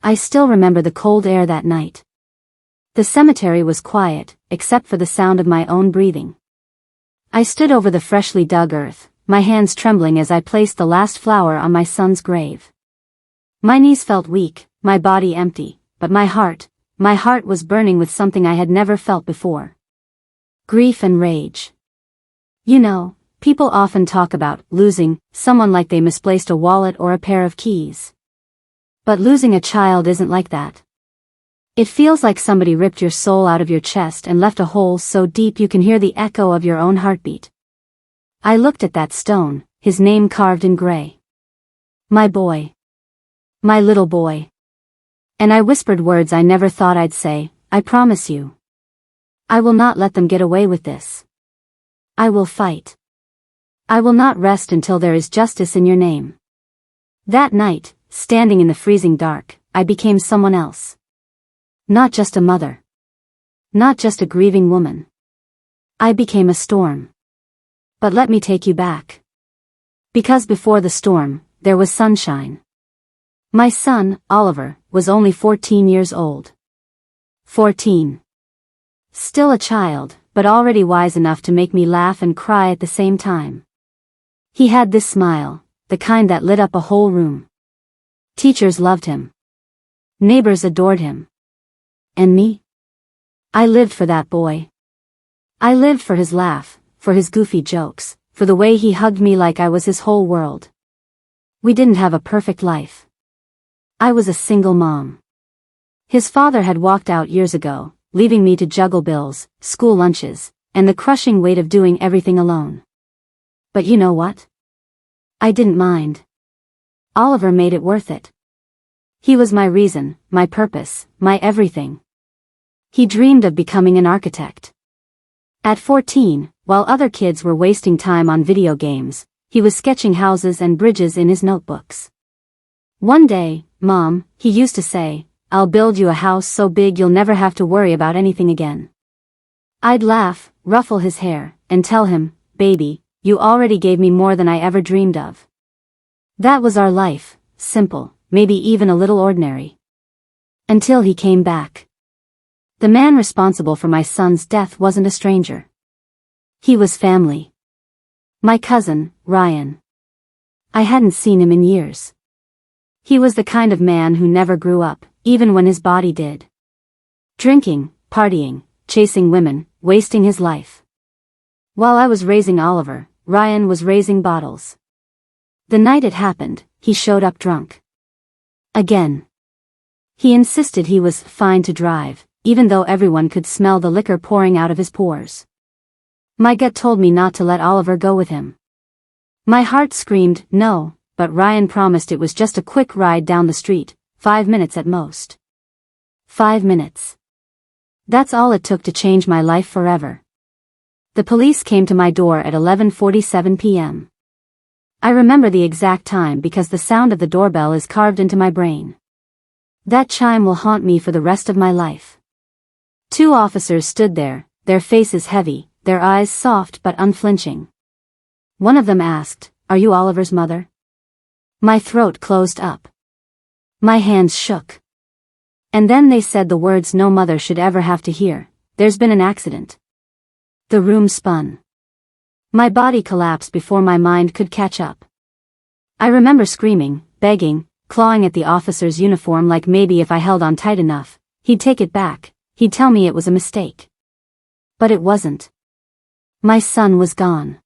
I still remember the cold air that night. The cemetery was quiet, except for the sound of my own breathing. I stood over the freshly dug earth, my hands trembling as I placed the last flower on my son's grave. My knees felt weak, my body empty, but my heart was burning with something I had never felt before. Grief and rage. You know, people often talk about losing someone like they misplaced a wallet or a pair of keys. But losing a child isn't like that. It feels like somebody ripped your soul out of your chest and left a hole so deep you can hear the echo of your own heartbeat. I looked at that stone, his name carved in gray. My boy. My little boy. And I whispered words I never thought I'd say, I promise you. I will not let them get away with this. I will fight. I will not rest until there is justice in your name. That night, standing in the freezing dark, I became someone else. Not just a mother. Not just a grieving woman. I became a storm. But let me take you back. Because before the storm, there was sunshine. My son, Oliver, was only 14 years old. 14. Still a child, but already wise enough to make me laugh and cry at the same time. He had this smile, the kind that lit up a whole room. Teachers loved him. Neighbors adored him. And me? I lived for that boy. I lived for his laugh, for his goofy jokes, for the way he hugged me like I was his whole world. We didn't have a perfect life. I was a single mom. His father had walked out years ago, leaving me to juggle bills, school lunches, and the crushing weight of doing everything alone. But you know what? I didn't mind. Oliver made it worth it. He was my reason, my purpose, my everything. He dreamed of becoming an architect. At 14, while other kids were wasting time on video games, he was sketching houses and bridges in his notebooks. One day, Mom, he used to say, I'll build you a house so big you'll never have to worry about anything again. I'd laugh, ruffle his hair, and tell him, baby, you already gave me more than I ever dreamed of. That was our life, simple, maybe even a little ordinary. Until he came back. The man responsible for my son's death wasn't a stranger. He was family. My cousin, Ryan. I hadn't seen him in years. He was the kind of man who never grew up, even when his body did. Drinking, partying, chasing women, wasting his life. While I was raising Oliver, Ryan was raising bottles. The night it happened, he showed up drunk. Again. He insisted he was fine to drive, even though everyone could smell the liquor pouring out of his pores. My gut told me not to let Oliver go with him. My heart screamed, no, but Ryan promised it was just a quick ride down the street, 5 minutes at most. 5 minutes. That's all it took to change my life forever. The police came to my door at 11:47 p.m. I remember the exact time because the sound of the doorbell is carved into my brain. That chime will haunt me for the rest of my life. 2 officers stood there, their faces heavy, their eyes soft but unflinching. One of them asked, "Are you Oliver's mother?" My throat closed up. My hands shook. And then they said the words no mother should ever have to hear, "There's been an accident." The room spun. My body collapsed before my mind could catch up. I remember screaming, begging, clawing at the officer's uniform like maybe if I held on tight enough, he'd take it back, he'd tell me it was a mistake. But it wasn't. My son was gone.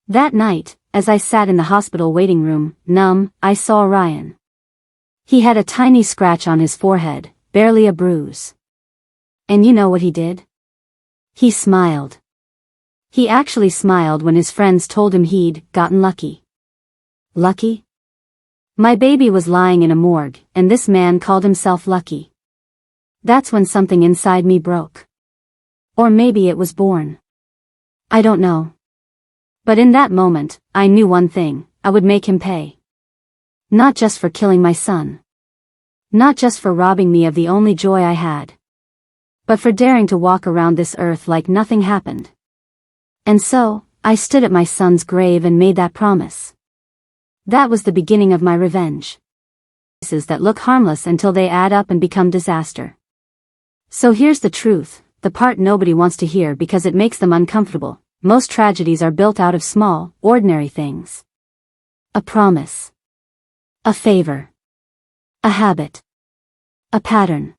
That night, as I sat in the hospital waiting room, numb, I saw Ryan. He had a tiny scratch on his forehead, barely a bruise. And you know what he did? He smiled. He actually smiled when his friends told him he'd gotten lucky. Lucky? My baby was lying in a morgue, and this man called himself lucky. That's when something inside me broke. Or maybe it was born. I don't know. But in that moment, I knew one thing, I would make him pay. Not just for killing my son. Not just for robbing me of the only joy I had. But for daring to walk around this earth like nothing happened. And so, I stood at my son's grave and made that promise. That was the beginning of my revenge. that look harmless until they add up and become disaster. So here's the truth, the part nobody wants to hear because it makes them uncomfortable. Most tragedies are built out of small, ordinary things. A promise. A favor. A habit. A pattern.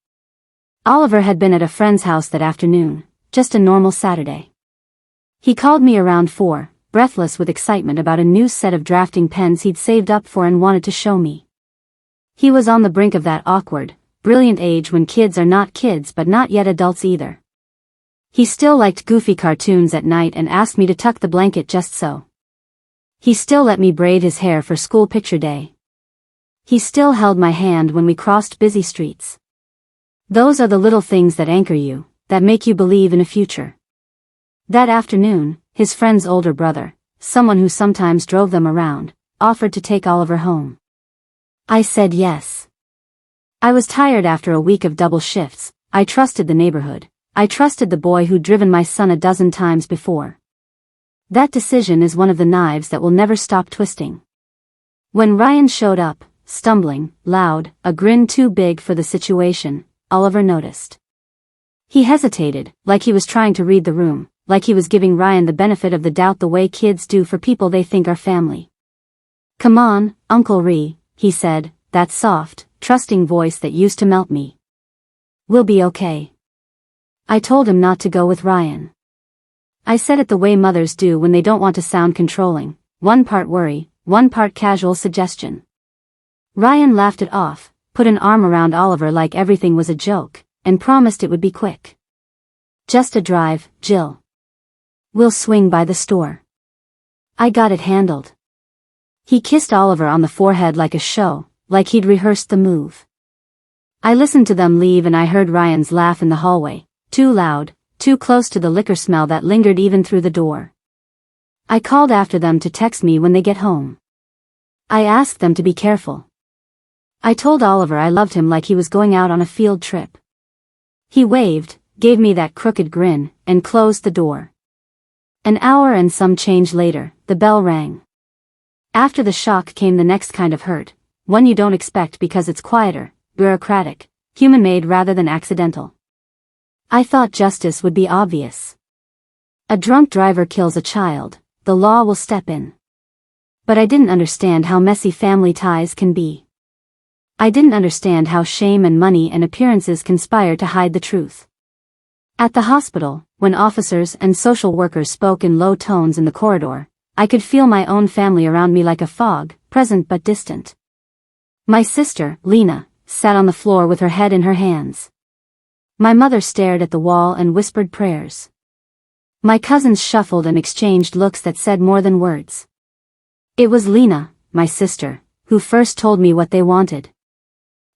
Oliver had been at a friend's house that afternoon, just a normal Saturday. He called me around 4, breathless with excitement about a new set of drafting pens he'd saved up for and wanted to show me. He was on the brink of that awkward, brilliant age when kids are not kids but not yet adults either. He still liked goofy cartoons at night and asked me to tuck the blanket just so. He still let me braid his hair for school picture day. He still held my hand when we crossed busy streets. Those are the little things that anchor you, that make you believe in a future. That afternoon, his friend's older brother, someone who sometimes drove them around, offered to take Oliver home. I said yes. I was tired after a week of double shifts. I trusted the neighborhood. I trusted the boy who'd driven my son a dozen times before. That decision is one of the knives that will never stop twisting. When Ryan showed up, stumbling, loud, a grin too big for the situation, Oliver noticed. He hesitated, like he was trying to read the room, like he was giving Ryan the benefit of the doubt the way kids do for people they think are family. "Come on, Uncle Ree," he said, that soft, trusting voice that used to melt me. "We'll be okay." I told him not to go with Ryan. I said it the way mothers do when they don't want to sound controlling, one part worry, one part casual suggestion. Ryan laughed it off, put an arm around Oliver like everything was a joke, and promised it would be quick. "Just a drive, Jill. We'll swing by the store. I got it handled." He kissed Oliver on the forehead like a show, like he'd rehearsed the move. I listened to them leave and I heard Ryan's laugh in the hallway, too loud, too close to the liquor smell that lingered even through the door. I called after them to text me when they get home. I asked them to be careful. I told Oliver I loved him like he was going out on a field trip. He waved, gave me that crooked grin, and closed the door. An hour and some change later, the bell rang. After the shock came the next kind of hurt, one you don't expect because it's quieter, bureaucratic, human-made rather than accidental. I thought justice would be obvious. A drunk driver kills a child, the law will step in. But I didn't understand how messy family ties can be. I didn't understand how shame and money and appearances conspire to hide the truth. At the hospital, when officers and social workers spoke in low tones in the corridor, I could feel my own family around me like a fog, present but distant. My sister, Lena, sat on the floor with her head in her hands. My mother stared at the wall and whispered prayers. My cousins shuffled and exchanged looks that said more than words. It was Lena, my sister, who first told me what they wanted.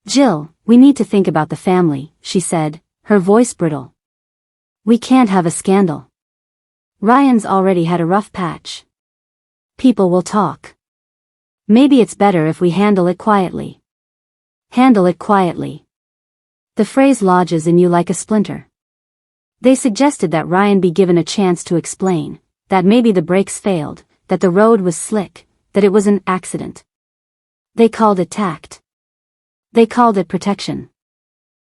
"Jill, we need to think about the family," she said, her voice brittle. "We can't have a scandal. Ryan's already had a rough patch. People will talk. Maybe it's better if we handle it quietly." Handle it quietly. The phrase lodges in you like a splinter. They suggested that Ryan be given a chance to explain, that maybe the brakes failed, that the road was slick, that it was an accident. They called it tact. They called it protection.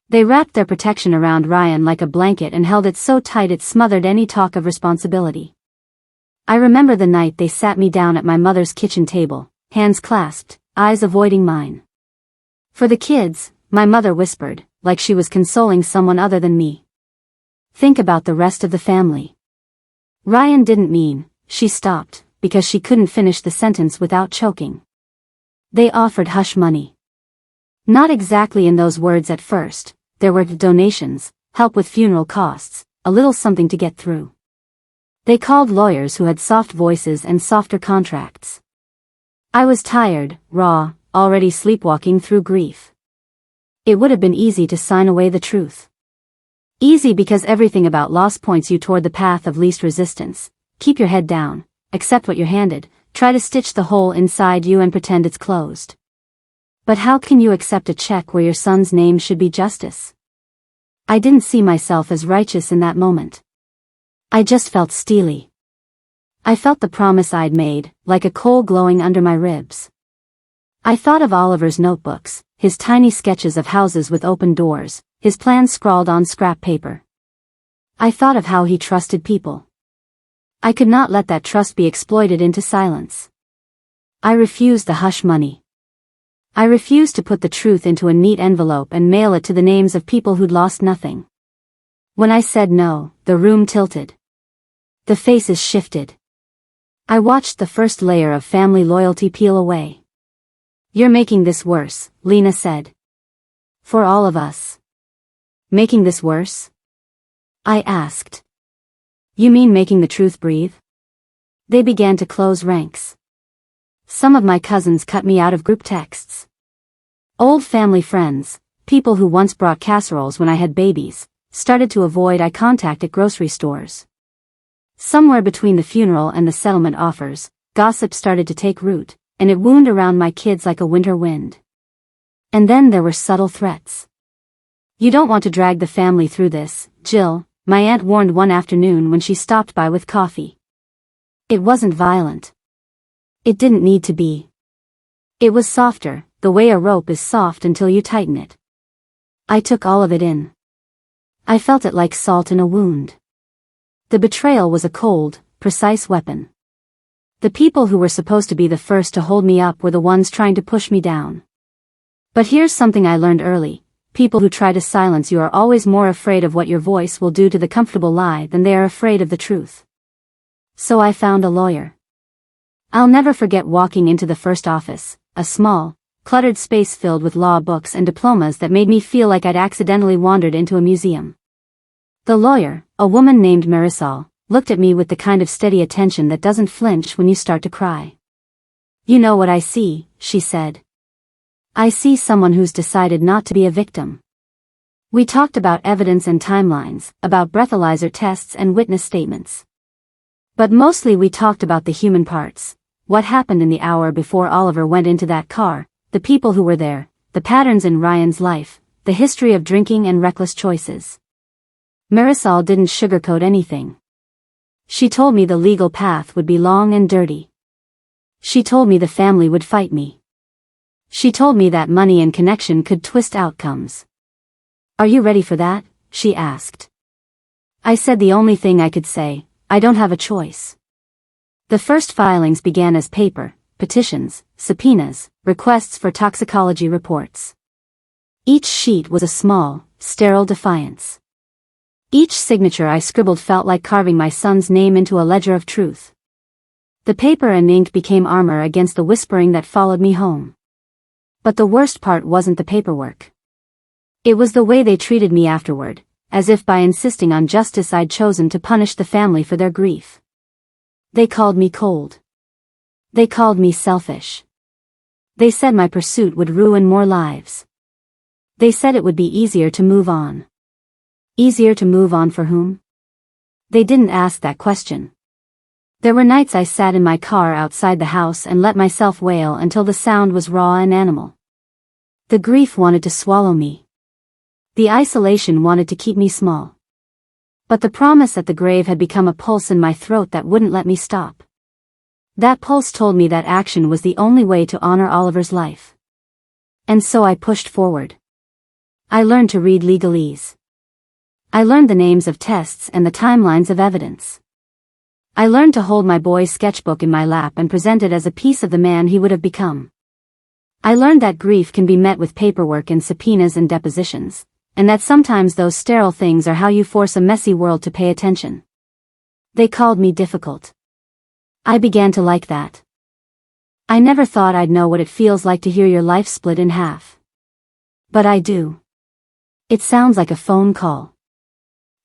They wrapped their protection around Ryan like a blanket and held it so tight it smothered any talk of responsibility. I remember the night they sat me down at my mother's kitchen table, hands clasped, eyes avoiding mine. For the kids, my mother whispered, like she was consoling someone other than me. "Think about the rest of the family." Ryan didn't mean, she stopped, because she couldn't finish the sentence without choking. They offered hush money. Not exactly in those words at first, there were donations, help with funeral costs, a little something to get through. They called lawyers who had soft voices and softer contracts. I was tired, raw, already sleepwalking through grief. It would have been easy to sign away the truth. Easy because everything about loss points you toward the path of least resistance. Keep your head down, accept what you're handed, try to stitch the hole inside you and pretend it's closed. But how can you accept a check where your son's name should be justice? I didn't see myself as righteous in that moment. I just felt steely. I felt the promise I'd made, like a coal glowing under my ribs. I thought of Oliver's notebooks, his tiny sketches of houses with open doors, his plans scrawled on scrap paper. I thought of how he trusted people. I could not let that trust be exploited into silence. I refused the hush money. I refused to put the truth into a neat envelope and mail it to the names of people who'd lost nothing. When I said no, the room tilted. The faces shifted. I watched the first layer of family loyalty peel away. "You're making this worse," Lena said. "For all of us." "Making this worse?" I asked. "You mean making the truth breathe?" They began to close ranks. Some of my cousins cut me out of group texts. Old family friends, people who once brought casseroles when I had babies, started to avoid eye contact at grocery stores. Somewhere between the funeral and the settlement offers, gossip started to take root, and it wound around my kids like a winter wind. And then there were subtle threats. "You don't want to drag the family through this, Jill," my aunt warned one afternoon when she stopped by with coffee. It wasn't violent. It didn't need to be. It was softer, the way a rope is soft until you tighten it. I took all of it in. I felt it like salt in a wound. The betrayal was a cold, precise weapon. The people who were supposed to be the first to hold me up were the ones trying to push me down. But here's something I learned early: people who try to silence you are always more afraid of what your voice will do to the comfortable lie than they are afraid of the truth. So I found a lawyer. I'll never forget walking into the first office, a small, cluttered space filled with law books and diplomas that made me feel like I'd accidentally wandered into a museum. The lawyer, a woman named Marisol, looked at me with the kind of steady attention that doesn't flinch when you start to cry. "You know what I see," she said. "I see someone who's decided not to be a victim." We talked about evidence and timelines, about breathalyzer tests and witness statements. But mostly we talked about the human parts. What happened in the hour before Oliver went into that car, the people who were there, the patterns in Ryan's life, the history of drinking and reckless choices. Marisol didn't sugarcoat anything. She told me the legal path would be long and dirty. She told me the family would fight me. She told me that money and connection could twist outcomes. "Are you ready for that?" she asked. I said the only thing I could say: I don't have a choice. The first filings began as paper, petitions, subpoenas, requests for toxicology reports. Each sheet was a small, sterile defiance. Each signature I scribbled felt like carving my son's name into a ledger of truth. The paper and ink became armor against the whispering that followed me home. But the worst part wasn't the paperwork. It was the way they treated me afterward, as if by insisting on justice I'd chosen to punish the family for their grief. They called me cold. They called me selfish. They said my pursuit would ruin more lives. They said it would be easier to move on. Easier to move on for whom? They didn't ask that question. There were nights I sat in my car outside the house and let myself wail until the sound was raw and animal. The grief wanted to swallow me. The isolation wanted to keep me small. But the promise at the grave had become a pulse in my throat that wouldn't let me stop. That pulse told me that action was the only way to honor Oliver's life. And so I pushed forward. I learned to read legalese. I learned the names of tests and the timelines of evidence. I learned to hold my boy's sketchbook in my lap and present it as a piece of the man he would have become. I learned that grief can be met with paperwork and subpoenas and depositions, and that sometimes those sterile things are how you force a messy world to pay attention. They called me difficult. I began to like that. I never thought I'd know what it feels like to hear your life split in half. But I do. It sounds like a phone call.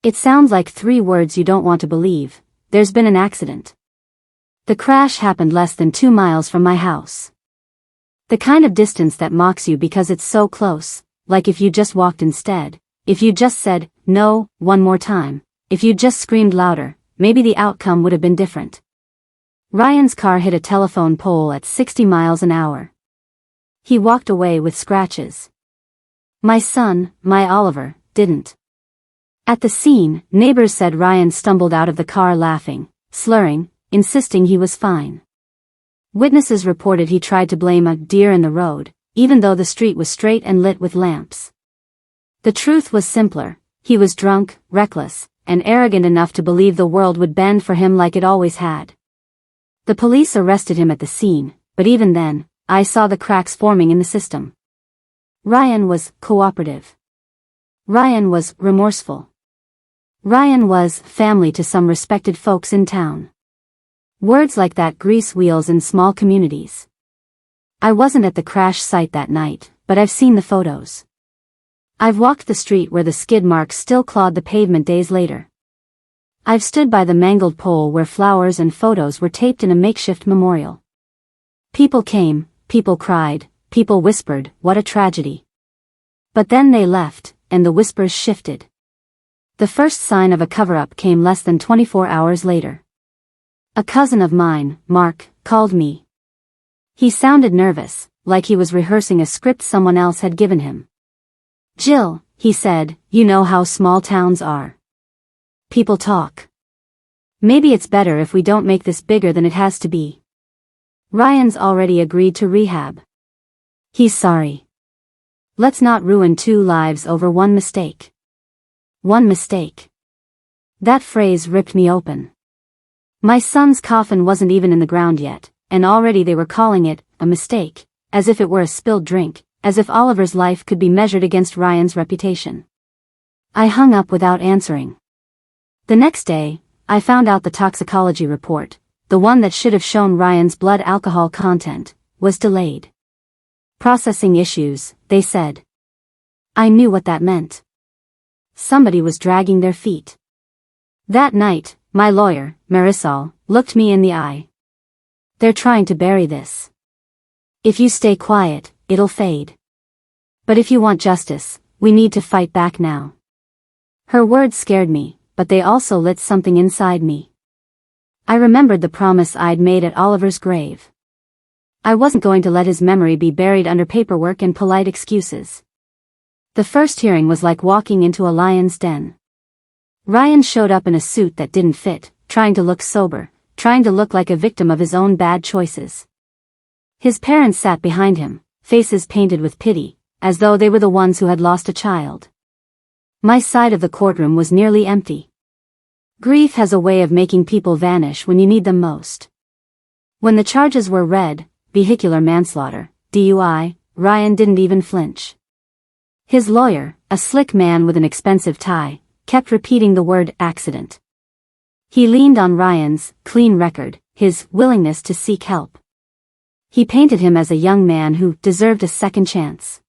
It sounds like 3 words you don't want to believe: "There's been an accident." The crash happened less than 2 miles from my house. The kind of distance that mocks you because it's so close, like if you just walked instead, if you just said, "No," one more time, if you just screamed louder, maybe the outcome would have been different. Ryan's car hit a telephone pole at 60 miles an hour. He walked away with scratches. My son, my Oliver, didn't. At the scene, neighbors said Ryan stumbled out of the car laughing, slurring, insisting he was fine. Witnesses reported he tried to blame a deer in the road, even though the street was straight and lit with lamps. The truth was simpler. He was drunk, reckless, and arrogant enough to believe the world would bend for him like it always had. The police arrested him at the scene, but even then, I saw the cracks forming in the system. Ryan was cooperative. Ryan was remorseful. Ryan was family to some respected folks in town. Words like that grease wheels in small communities. I wasn't at the crash site that night, but I've seen the photos. I've walked the street where the skid marks still clawed the pavement days later. I've stood by the mangled pole where flowers and photos were taped in a makeshift memorial. People came, people cried, people whispered, "What a tragedy." But then they left, and the whispers shifted. The first sign of a cover-up came less than 24 hours later. A cousin of mine, Mark, called me. He sounded nervous, like he was rehearsing a script someone else had given him. "Jill," he said, "you know how small towns are. People talk. Maybe it's better if we don't make this bigger than it has to be. Ryan's already agreed to rehab. He's sorry. Let's not ruin 2 lives over one mistake." One mistake. That phrase ripped me open. My son's coffin wasn't even in the ground yet, and already they were calling it a mistake, as if it were a spilled drink, as if Oliver's life could be measured against Ryan's reputation. I hung up without answering. The next day, I found out the toxicology report, the one that should have shown Ryan's blood alcohol content, was delayed. Processing issues, they said. I knew what that meant. Somebody was dragging their feet. That night, my lawyer, Marisol, looked me in the eye. "They're trying to bury this. If you stay quiet, it'll fade. But if you want justice, we need to fight back now." Her words scared me, but they also lit something inside me. I remembered the promise I'd made at Oliver's grave. I wasn't going to let his memory be buried under paperwork and polite excuses. The first hearing was like walking into a lion's den. Ryan showed up in a suit that didn't fit, trying to look sober, trying to look like a victim of his own bad choices. His parents sat behind him, faces painted with pity, as though they were the ones who had lost a child. My side of the courtroom was nearly empty. Grief has a way of making people vanish when you need them most. When the charges were read, vehicular manslaughter, DUI, Ryan didn't even flinch. His lawyer, a slick man with an expensive tie, kept repeating the word accident. He leaned on Ryan's clean record, his willingness to seek help. He painted him as a young man who deserved a second chance.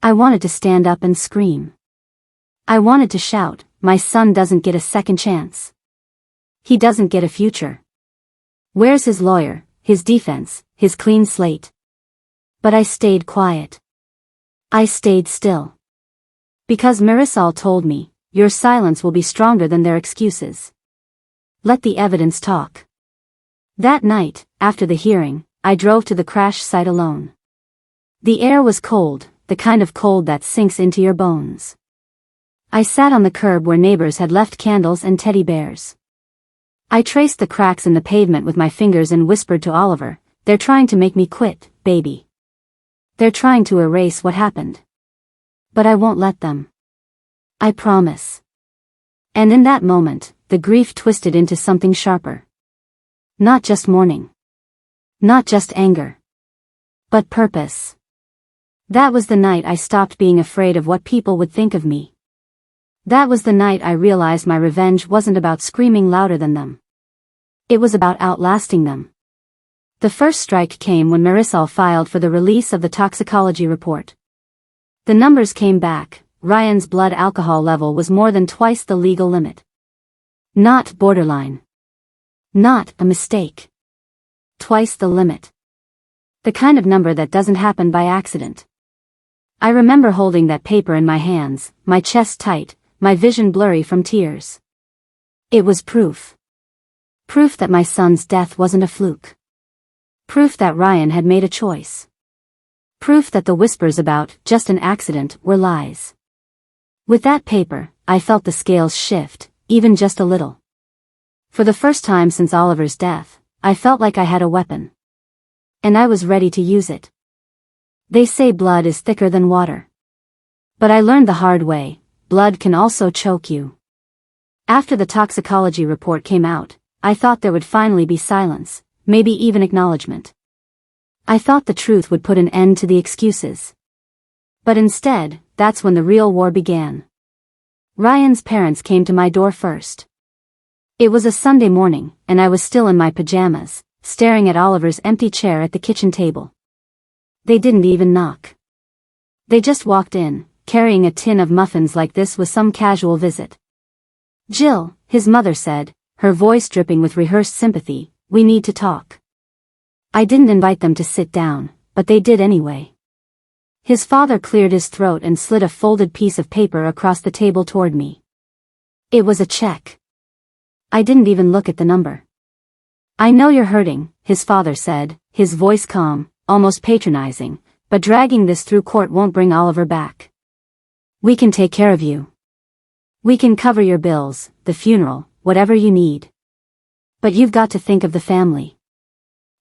I wanted to stand up and scream. I wanted to shout, "My son doesn't get a second chance. He doesn't get a future. Where's his lawyer, his defense, his clean slate?" But I stayed quiet. I stayed still. Because Marisol told me, "Your silence will be stronger than their excuses. Let the evidence talk." That night, after the hearing, I drove to the crash site alone. The air was cold, the kind of cold that sinks into your bones. I sat on the curb where neighbors had left candles and teddy bears. I traced the cracks in the pavement with my fingers and whispered to Oliver, "They're trying to make me quit, baby. They're trying to erase what happened. But I won't let them. I promise." And in that moment, the grief twisted into something sharper. Not just mourning. Not just anger. But purpose. That was the night I stopped being afraid of what people would think of me. That was the night I realized my revenge wasn't about screaming louder than them. It was about outlasting them. The first strike came when Marisol filed for the release of the toxicology report. The numbers came back. Ryan's blood alcohol level was more than twice the legal limit. Not borderline. Not a mistake. Twice the limit. The kind of number that doesn't happen by accident. I remember holding that paper in my hands, my chest tight, my vision blurry from tears. It was proof. Proof that my son's death wasn't a fluke. Proof that Ryan had made a choice. Proof that the whispers about just an accident were lies. With that paper, I felt the scales shift, even just a little. For the first time since Oliver's death, I felt like I had a weapon. And I was ready to use it. They say blood is thicker than water. But I learned the hard way, blood can also choke you. After the toxicology report came out, I thought there would finally be silence, maybe even acknowledgement. I thought the truth would put an end to the excuses. But instead, that's when the real war began. Ryan's parents came to my door first. It was a Sunday morning, and I was still in my pajamas, staring at Oliver's empty chair at the kitchen table. They didn't even knock. They just walked in, carrying a tin of muffins like this was some casual visit. "Jill," his mother said, her voice dripping with rehearsed sympathy, "we need to talk." I didn't invite them to sit down, but they did anyway. His father cleared his throat and slid a folded piece of paper across the table toward me. It was a check. I didn't even look at the number. "I know you're hurting," his father said, his voice calm, almost patronizing, "but dragging this through court won't bring Oliver back. We can take care of you. We can cover your bills, the funeral, whatever you need. But you've got to think of the family.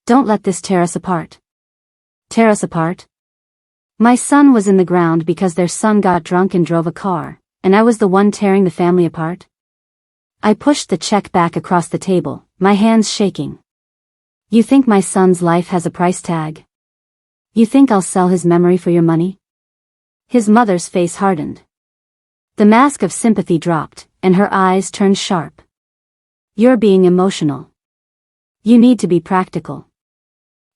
Don't let this tear us apart." Tear us apart? My son was in the ground because their son got drunk and drove a car, and I was the one tearing the family apart? I pushed the check back across the table, my hands shaking. "You think my son's life has a price tag? You think I'll sell his memory for your money?" His mother's face hardened. The mask of sympathy dropped, and her eyes turned sharp. "You're being emotional. You need to be practical.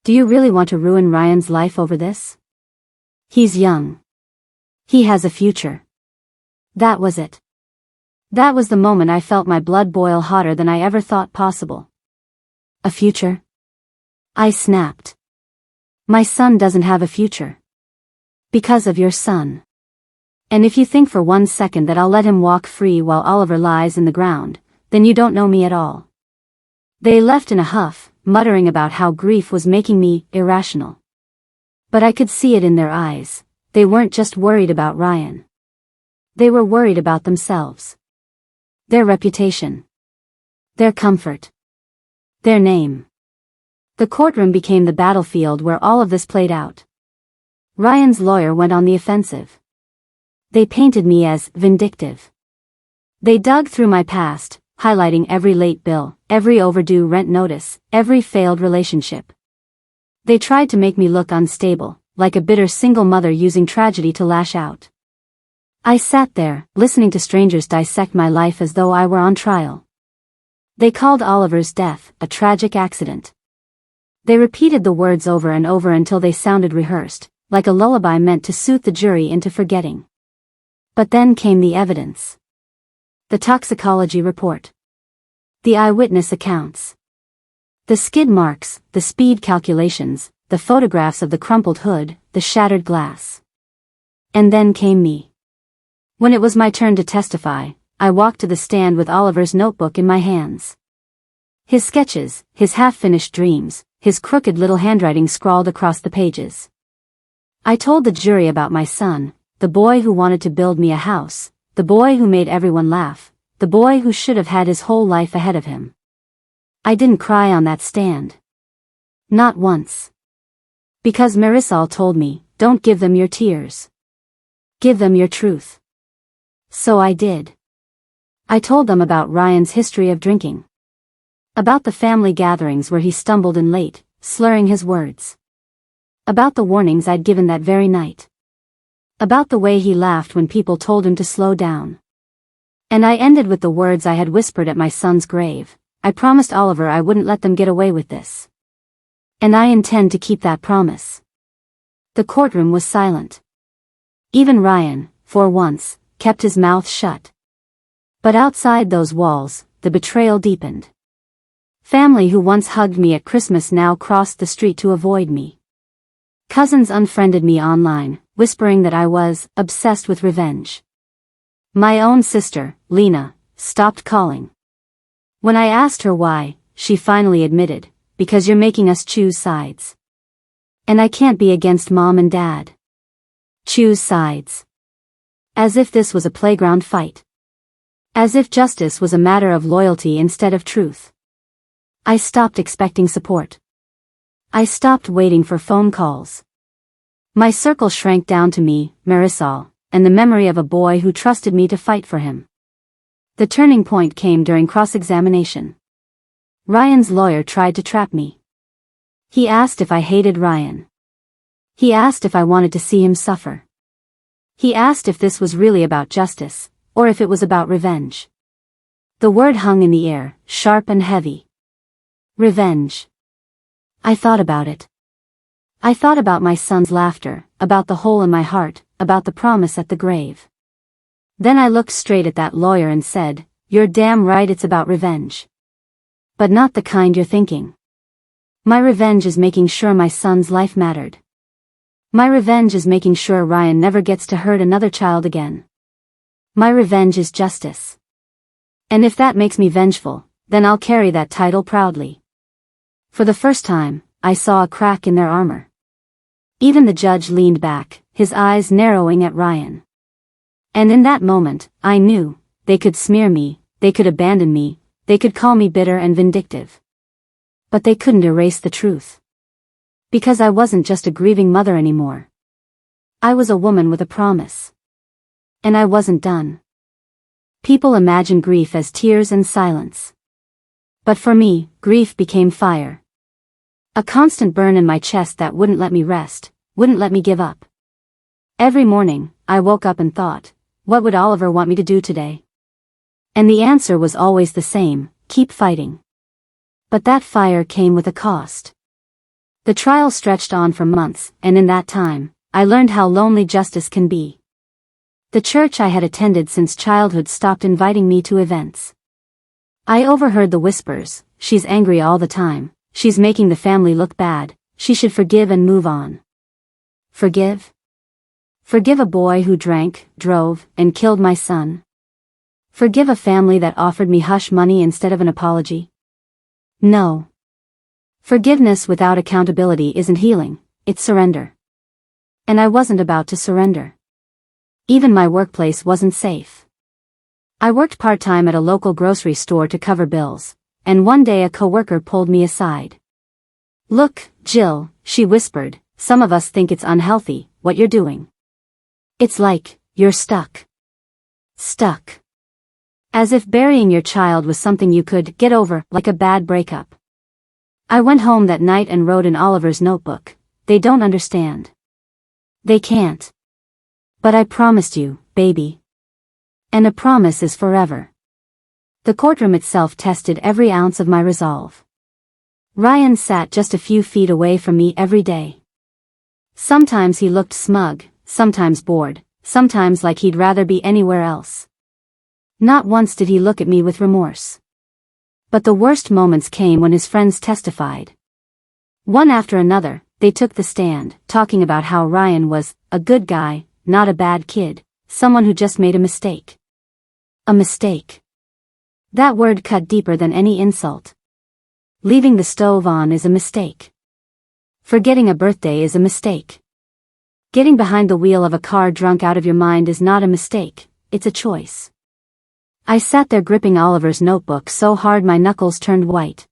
Do you really want to ruin Ryan's life over this? He's young. He has a future." That was it. That was the moment I felt my blood boil hotter than I ever thought possible. "A future?" I snapped. "My son doesn't have a future. Because of your son. And if you think for 1 second that I'll let him walk free while Oliver lies in the ground, then you don't know me at all." They left in a huff, muttering about how grief was making me irrational. But I could see it in their eyes. They weren't just worried about Ryan. They were worried about themselves. Their reputation. Their comfort. Their name. The courtroom became the battlefield where all of this played out. Ryan's lawyer went on the offensive. They painted me as vindictive. They dug through my past, highlighting every late bill, every overdue rent notice, every failed relationship. They tried to make me look unstable, like a bitter single mother using tragedy to lash out. I sat there, listening to strangers dissect my life as though I were on trial. They called Oliver's death a tragic accident. They repeated the words over and over until they sounded rehearsed, like a lullaby meant to soothe the jury into forgetting. But then came the evidence. The toxicology report. The eyewitness accounts. The skid marks, the speed calculations, the photographs of the crumpled hood, the shattered glass. And then came me. When it was my turn to testify, I walked to the stand with Oliver's notebook in my hands. His sketches, his half-finished dreams, his crooked little handwriting scrawled across the pages. I told the jury about my son, the boy who wanted to build me a house, the boy who made everyone laugh, the boy who should have had his whole life ahead of him. I didn't cry on that stand. Not once. Because Marisol told me, "Don't give them your tears. Give them your truth." So I did. I told them about Ryan's history of drinking. About the family gatherings where he stumbled in late, slurring his words. About the warnings I'd given that very night. About the way he laughed when people told him to slow down. And I ended with the words I had whispered at my son's grave. I promised Oliver I wouldn't let them get away with this. And I intend to keep that promise. The courtroom was silent. Even Ryan, for once, kept his mouth shut. But outside those walls, the betrayal deepened. Family who once hugged me at Christmas now crossed the street to avoid me. Cousins unfriended me online, whispering that I was obsessed with revenge. My own sister, Lena, stopped calling. When I asked her why, she finally admitted, "Because you're making us choose sides. And I can't be against Mom and Dad." Choose sides. As if this was a playground fight. As if justice was a matter of loyalty instead of truth. I stopped expecting support. I stopped waiting for phone calls. My circle shrank down to me, Marisol, and the memory of a boy who trusted me to fight for him. The turning point came during cross-examination. Ryan's lawyer tried to trap me. He asked if I hated Ryan. He asked if I wanted to see him suffer. He asked if this was really about justice, or if it was about revenge. The word hung in the air, sharp and heavy. Revenge. I thought about it. I thought about my son's laughter, about the hole in my heart, about the promise at the grave. Then I looked straight at that lawyer and said, "You're damn right, it's about revenge. But not the kind you're thinking. My revenge is making sure my son's life mattered. My revenge is making sure Ryan never gets to hurt another child again. My revenge is justice. And if that makes me vengeful, then I'll carry that title proudly." For the first time, I saw a crack in their armor. Even the judge leaned back, his eyes narrowing at Ryan. And in that moment, I knew, they could smear me, they could abandon me, they could call me bitter and vindictive. But they couldn't erase the truth. Because I wasn't just a grieving mother anymore. I was a woman with a promise. And I wasn't done. People imagine grief as tears and silence. But for me, grief became fire. A constant burn in my chest that wouldn't let me rest, wouldn't let me give up. Every morning, I woke up and thought, what would Oliver want me to do today? And the answer was always the same, keep fighting. But that fire came with a cost. The trial stretched on for months, and in that time, I learned how lonely justice can be. The church I had attended since childhood stopped inviting me to events. I overheard the whispers, "She's angry all the time, she's making the family look bad, she should forgive and move on." Forgive? Forgive a boy who drank, drove, and killed my son? Forgive a family that offered me hush money instead of an apology? No. Forgiveness without accountability isn't healing, it's surrender. And I wasn't about to surrender. Even my workplace wasn't safe. I worked part-time at a local grocery store to cover bills, and one day a coworker pulled me aside. "Look, Jill," she whispered, "some of us think it's unhealthy, what you're doing. It's like, you're stuck. Stuck. As if burying your child was something you could get over, like a bad breakup." I went home that night and wrote in Oliver's notebook, "They don't understand. They can't. But I promised you, baby. And a promise is forever." The courtroom itself tested every ounce of my resolve. Ryan sat just a few feet away from me every day. Sometimes he looked smug, sometimes bored, sometimes like he'd rather be anywhere else. Not once did he look at me with remorse. But the worst moments came when his friends testified. One after another, they took the stand, talking about how Ryan was a good guy, not a bad kid, someone who just made a mistake. A mistake. That word cut deeper than any insult. Leaving the stove on is a mistake. Forgetting a birthday is a mistake. Getting behind the wheel of a car drunk out of your mind is not a mistake, it's a choice. I sat there gripping Oliver's notebook so hard my knuckles turned white.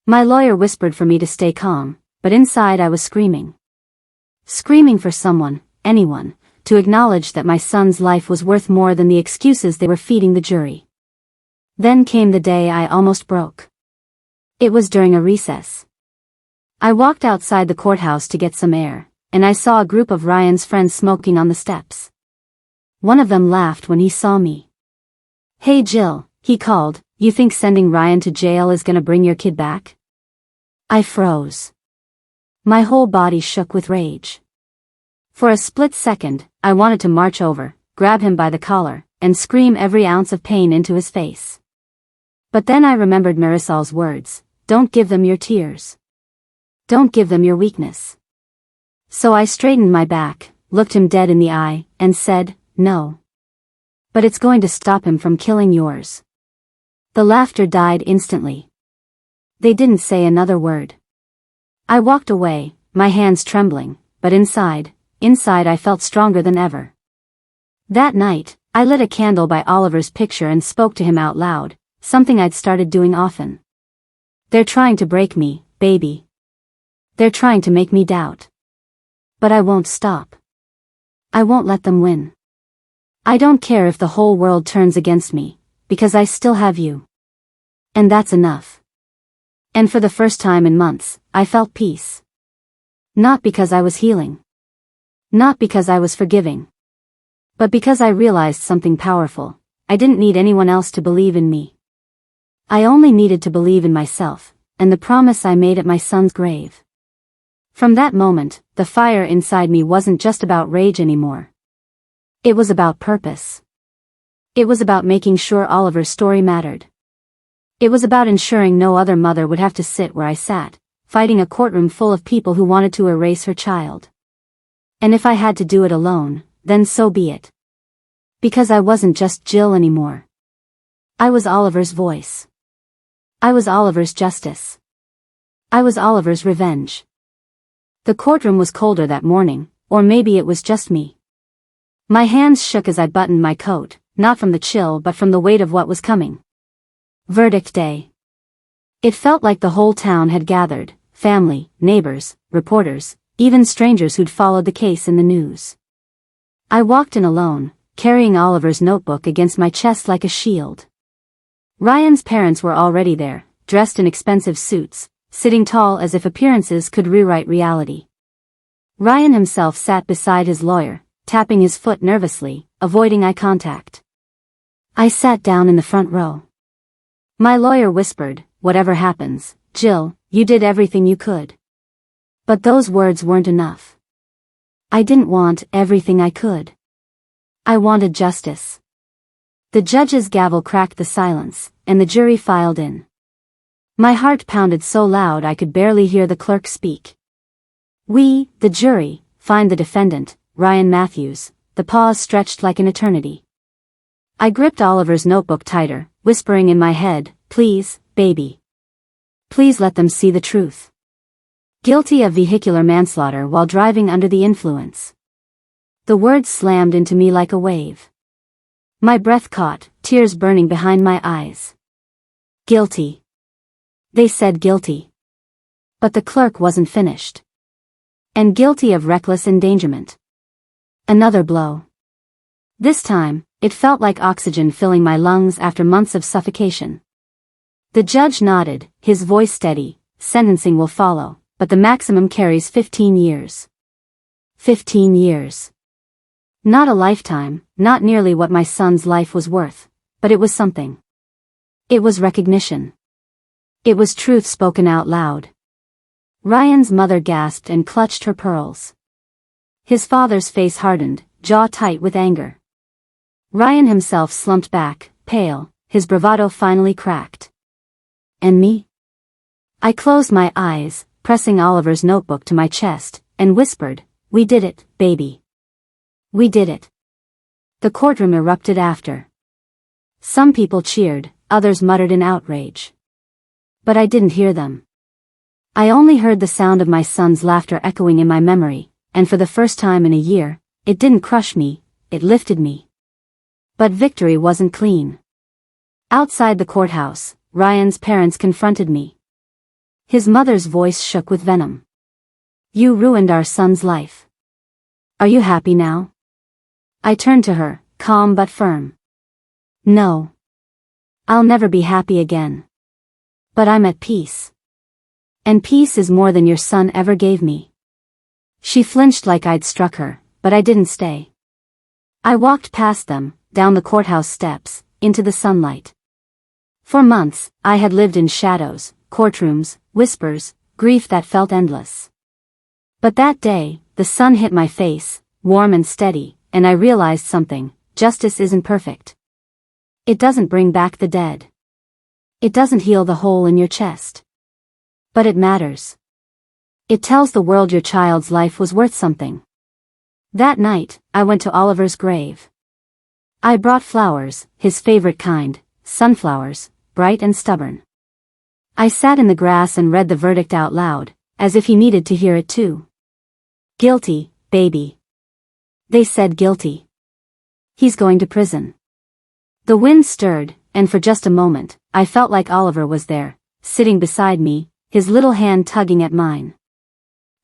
My lawyer whispered for me to stay calm, but inside I was screaming. Screaming for someone, anyone, to acknowledge that my son's life was worth more than the excuses they were feeding the jury. Then came the day I almost broke. It was during a recess. I walked outside the courthouse to get some air, and I saw a group of Ryan's friends smoking on the steps. One of them laughed when he saw me. "Hey Jill," he called, "you think sending Ryan to jail is gonna bring your kid back?" I froze. My whole body shook with rage. For a split second, I wanted to march over, grab him by the collar, and scream every ounce of pain into his face. But then I remembered Marisol's words, "Don't give them your tears. Don't give them your weakness." So I straightened my back, looked him dead in the eye, and said, "No. But it's going to stop him from killing yours." The laughter died instantly. They didn't say another word. I walked away, my hands trembling, but inside I felt stronger than ever. That night, I lit a candle by Oliver's picture and spoke to him out loud, something I'd started doing often. "They're trying to break me, baby. They're trying to make me doubt. But I won't stop. I won't let them win. I don't care if the whole world turns against me, because I still have you. And that's enough. And for the first time in months, I felt peace. Not because I was healing. Not because I was forgiving. But because I realized something powerful. I didn't need anyone else to believe in me. I only needed to believe in myself, and the promise I made at my son's grave. From that moment, the fire inside me wasn't just about rage anymore. It was about purpose. It was about making sure Oliver's story mattered. It was about ensuring no other mother would have to sit where I sat, fighting a courtroom full of people who wanted to erase her child. And if I had to do it alone, then so be it. Because I wasn't just Jill anymore. I was Oliver's voice. I was Oliver's justice. I was Oliver's revenge. The courtroom was colder that morning, or maybe it was just me. My hands shook as I buttoned my coat, not from the chill but from the weight of what was coming. Verdict day. It felt like the whole town had gathered, family, neighbors, reporters, even strangers who'd followed the case in the news. I walked in alone, carrying Oliver's notebook against my chest like a shield. Ryan's parents were already there, dressed in expensive suits, sitting tall as if appearances could rewrite reality. Ryan himself sat beside his lawyer, tapping his foot nervously, avoiding eye contact. I sat down in the front row. My lawyer whispered, "Whatever happens, Jill, you did everything you could." But those words weren't enough. I didn't want everything I could. I wanted justice. The judge's gavel cracked the silence, and the jury filed in. My heart pounded so loud I could barely hear the clerk speak. "We, the jury, find the defendant, Ryan Matthews." The pause stretched like an eternity. I gripped Oliver's notebook tighter, whispering in my head, "Please, baby. Please let them see the truth. Guilty of vehicular manslaughter while driving under the influence." The words slammed into me like a wave. My breath caught, tears burning behind my eyes. Guilty. They said guilty. But the clerk wasn't finished. And guilty of reckless endangerment. Another blow. This time, it felt like oxygen filling my lungs after months of suffocation. The judge nodded, his voice steady. "Sentencing will follow, but the maximum carries 15 years. 15 years. Not a lifetime, not nearly what my son's life was worth, but it was something. It was recognition. It was truth spoken out loud. Ryan's mother gasped and clutched her pearls. His father's face hardened, jaw tight with anger. Ryan himself slumped back, pale, his bravado finally cracked. And me? I closed my eyes, pressing Oliver's notebook to my chest, and whispered, "We did it, baby. We did it." The courtroom erupted after. Some people cheered, others muttered in outrage. But I didn't hear them. I only heard the sound of my son's laughter echoing in my memory, and for the first time in a year, it didn't crush me, it lifted me. But victory wasn't clean. Outside the courthouse, Ryan's parents confronted me. His mother's voice shook with venom. "You ruined our son's life. Are you happy now?" I turned to her, calm but firm. "No. I'll never be happy again. But I'm at peace. And peace is more than your son ever gave me." She flinched like I'd struck her, but I didn't stay. I walked past them, down the courthouse steps, into the sunlight. For months, I had lived in shadows, courtrooms, whispers, grief that felt endless. But that day, the sun hit my face, warm and steady, and I realized something: justice isn't perfect. It doesn't bring back the dead. It doesn't heal the hole in your chest. But it matters. It tells the world your child's life was worth something. That night, I went to Oliver's grave. I brought flowers, his favorite kind, sunflowers, bright and stubborn. I sat in the grass and read the verdict out loud, as if he needed to hear it too. "Guilty, baby. They said guilty. He's going to prison." The wind stirred, and for just a moment, I felt like Oliver was there, sitting beside me, his little hand tugging at mine.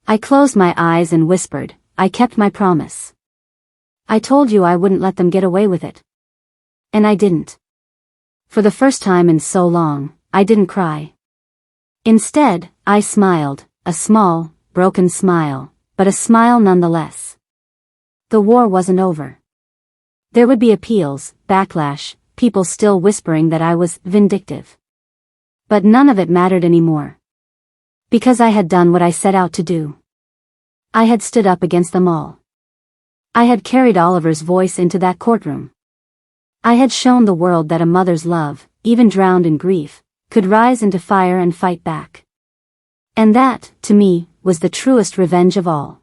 I closed my eyes and whispered, I kept my promise. I told you I wouldn't let them get away with it. And I didn't. For the first time in so long, I didn't cry. Instead, I smiled, a small, broken smile, but a smile nonetheless. The war wasn't over. There would be appeals, backlash, people still whispering that I was vindictive. But none of it mattered anymore. Because I had done what I set out to do. I had stood up against them all. I had carried Oliver's voice into that courtroom. I had shown the world that a mother's love, even drowned in grief, could rise into fire and fight back. And that, to me, was the truest revenge of all.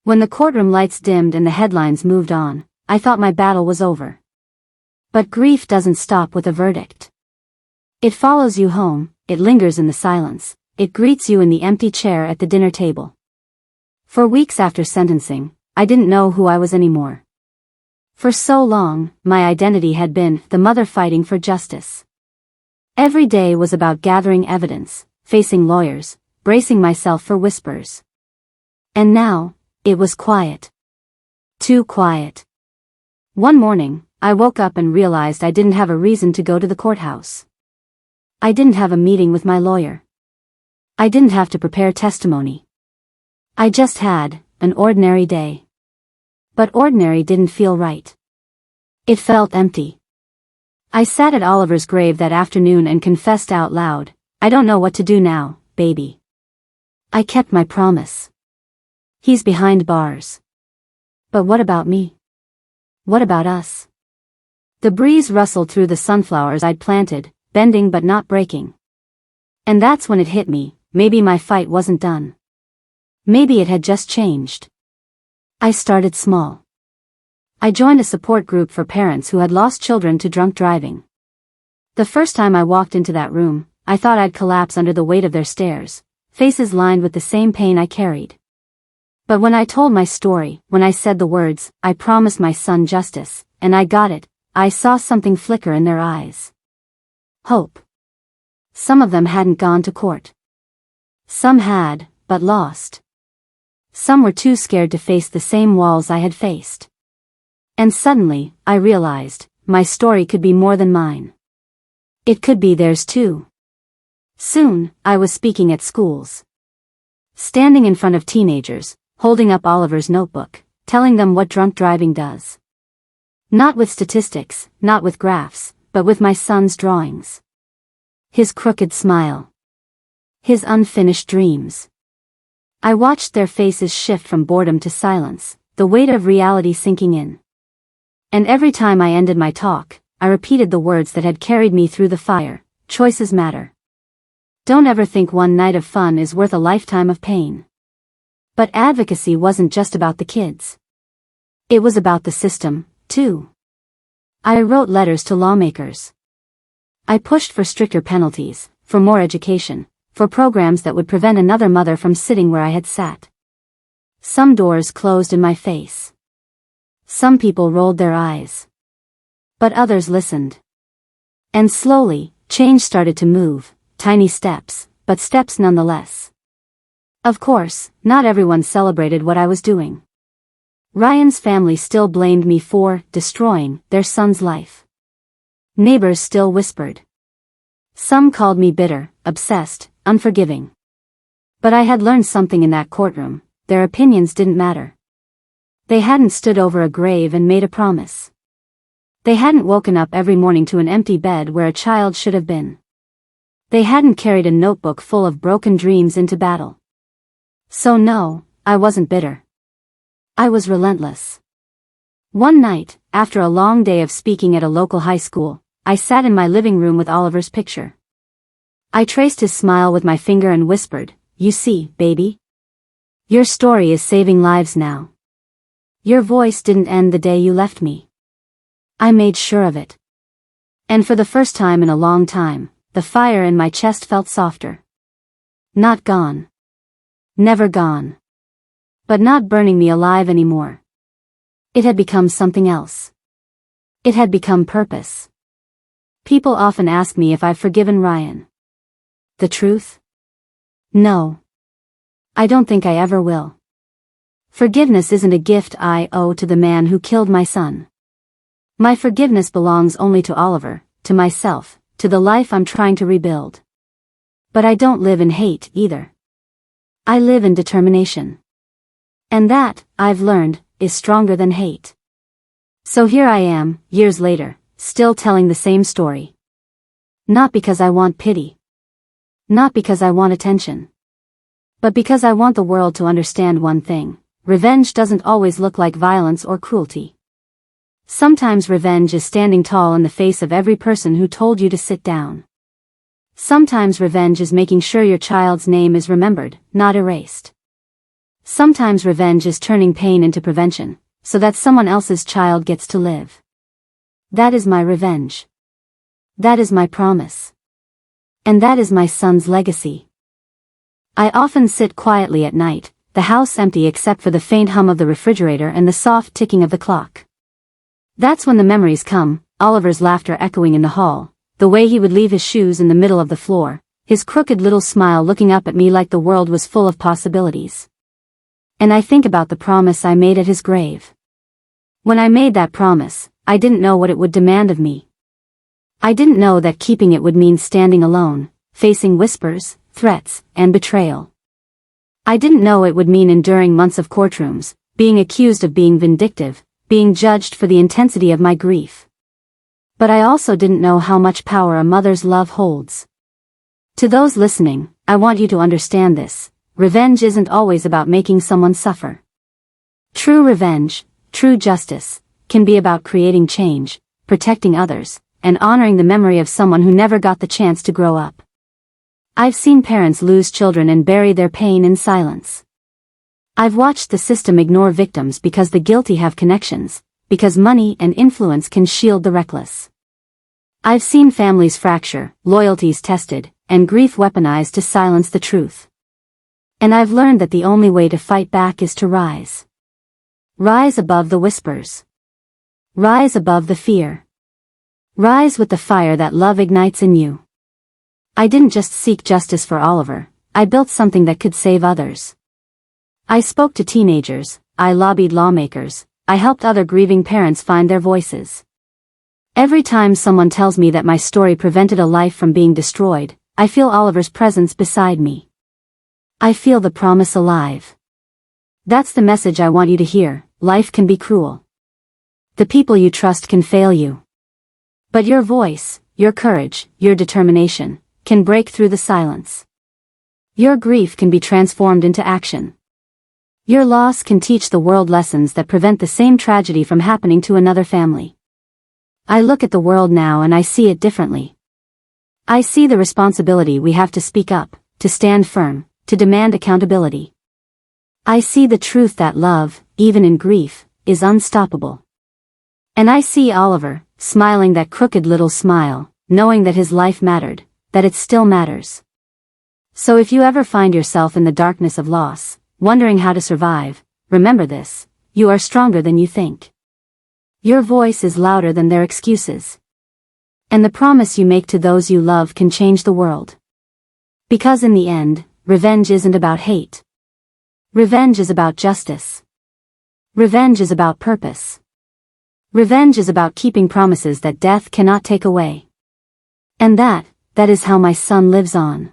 When the courtroom lights dimmed and the headlines moved on, I thought my battle was over. But grief doesn't stop with a verdict. It follows you home, it lingers in the silence, it greets you in the empty chair at the dinner table. For weeks after sentencing, I didn't know who I was anymore. For so long, my identity had been the mother fighting for justice. Every day was about gathering evidence, facing lawyers, bracing myself for whispers. And now, it was quiet. Too quiet. One morning, I woke up and realized I didn't have a reason to go to the courthouse. I didn't have a meeting with my lawyer. I didn't have to prepare testimony. I just had an ordinary day. But ordinary didn't feel right. It felt empty. I sat at Oliver's grave that afternoon and confessed out loud, I don't know what to do now, baby. I kept my promise. He's behind bars. But what about me? What about us? The breeze rustled through the sunflowers I'd planted, bending but not breaking. And that's when it hit me, maybe my fight wasn't done. Maybe it had just changed. I started small. I joined a support group for parents who had lost children to drunk driving. The first time I walked into that room, I thought I'd collapse under the weight of their stares, faces lined with the same pain I carried. But when I told my story, when I said the words, I promised my son justice, and I got it, I saw something flicker in their eyes. Hope. Some of them hadn't gone to court. Some had, but lost. Some were too scared to face the same walls I had faced. And suddenly, I realized, my story could be more than mine. It could be theirs too. Soon, I was speaking at schools. Standing in front of teenagers, holding up Oliver's notebook, telling them what drunk driving does. Not with statistics, not with graphs, but with my son's drawings. His crooked smile. His unfinished dreams. I watched their faces shift from boredom to silence, the weight of reality sinking in. And every time I ended my talk, I repeated the words that had carried me through the fire, choices matter. Don't ever think one night of fun is worth a lifetime of pain. But advocacy wasn't just about the kids. It was about the system, too. I wrote letters to lawmakers. I pushed for stricter penalties, for more education, for programs that would prevent another mother from sitting where I had sat. Some doors closed in my face. Some people rolled their eyes. But others listened. And slowly, change started to move, tiny steps, but steps nonetheless. Of course, not everyone celebrated what I was doing. Ryan's family still blamed me for destroying their son's life. Neighbors still whispered. Some called me bitter, obsessed, unforgiving. But I had learned something in that courtroom, their opinions didn't matter. They hadn't stood over a grave and made a promise. They hadn't woken up every morning to an empty bed where a child should have been. They hadn't carried a notebook full of broken dreams into battle. So no, I wasn't bitter. I was relentless. One night, after a long day of speaking at a local high school, I sat in my living room with Oliver's picture. I traced his smile with my finger and whispered, "You see, baby? Your story is saving lives now. Your voice didn't end the day you left me. I made sure of it." And for the first time in a long time, the fire in my chest felt softer. Not gone. Never gone. But not burning me alive anymore. It had become something else. It had become purpose. People often ask me if I've forgiven Ryan. The truth? No. I don't think I ever will. Forgiveness isn't a gift I owe to the man who killed my son. My forgiveness belongs only to Oliver, to myself, to the life I'm trying to rebuild. But I don't live in hate either. I live in determination. And that, I've learned, is stronger than hate. So here I am, years later, still telling the same story. Not because I want pity. Not because I want attention. But because I want the world to understand one thing: revenge doesn't always look like violence or cruelty. Sometimes revenge is standing tall in the face of every person who told you to sit down. Sometimes revenge is making sure your child's name is remembered, not erased. Sometimes revenge is turning pain into prevention, so that someone else's child gets to live. That is my revenge. That is my promise. And that is my son's legacy. I often sit quietly at night, the house empty except for the faint hum of the refrigerator and the soft ticking of the clock. That's when the memories come: Oliver's laughter echoing in the hall, the way he would leave his shoes in the middle of the floor, his crooked little smile looking up at me like the world was full of possibilities. And I think about the promise I made at his grave. When I made that promise, I didn't know what it would demand of me. I didn't know that keeping it would mean standing alone, facing whispers, threats, and betrayal. I didn't know it would mean enduring months of courtrooms, being accused of being vindictive, being judged for the intensity of my grief. But I also didn't know how much power a mother's love holds. To those listening, I want you to understand this: revenge isn't always about making someone suffer. True revenge, true justice, can be about creating change, protecting others, and honoring the memory of someone who never got the chance to grow up. I've seen parents lose children and bury their pain in silence. I've watched the system ignore victims because the guilty have connections, because money and influence can shield the reckless. I've seen families fracture, loyalties tested, and grief weaponized to silence the truth. And I've learned that the only way to fight back is to rise. Rise above the whispers. Rise above the fear. Rise with the fire that love ignites in you. I didn't just seek justice for Oliver, I built something that could save others. I spoke to teenagers, I lobbied lawmakers, I helped other grieving parents find their voices. Every time someone tells me that my story prevented a life from being destroyed, I feel Oliver's presence beside me. I feel the promise alive. That's the message I want you to hear: life can be cruel. The people you trust can fail you. But your voice, your courage, your determination, can break through the silence. Your grief can be transformed into action. Your loss can teach the world lessons that prevent the same tragedy from happening to another family. I look at the world now and I see it differently. I see the responsibility we have to speak up, to stand firm, to demand accountability. I see the truth that love, even in grief, is unstoppable. And I see Oliver, smiling that crooked little smile, knowing that his life mattered, that it still matters. So if you ever find yourself in the darkness of loss, wondering how to survive, remember this: you are stronger than you think. Your voice is louder than their excuses. And the promise you make to those you love can change the world. Because in the end, revenge isn't about hate. Revenge is about justice. Revenge is about purpose. Revenge is about keeping promises that death cannot take away. And that is how my son lives on.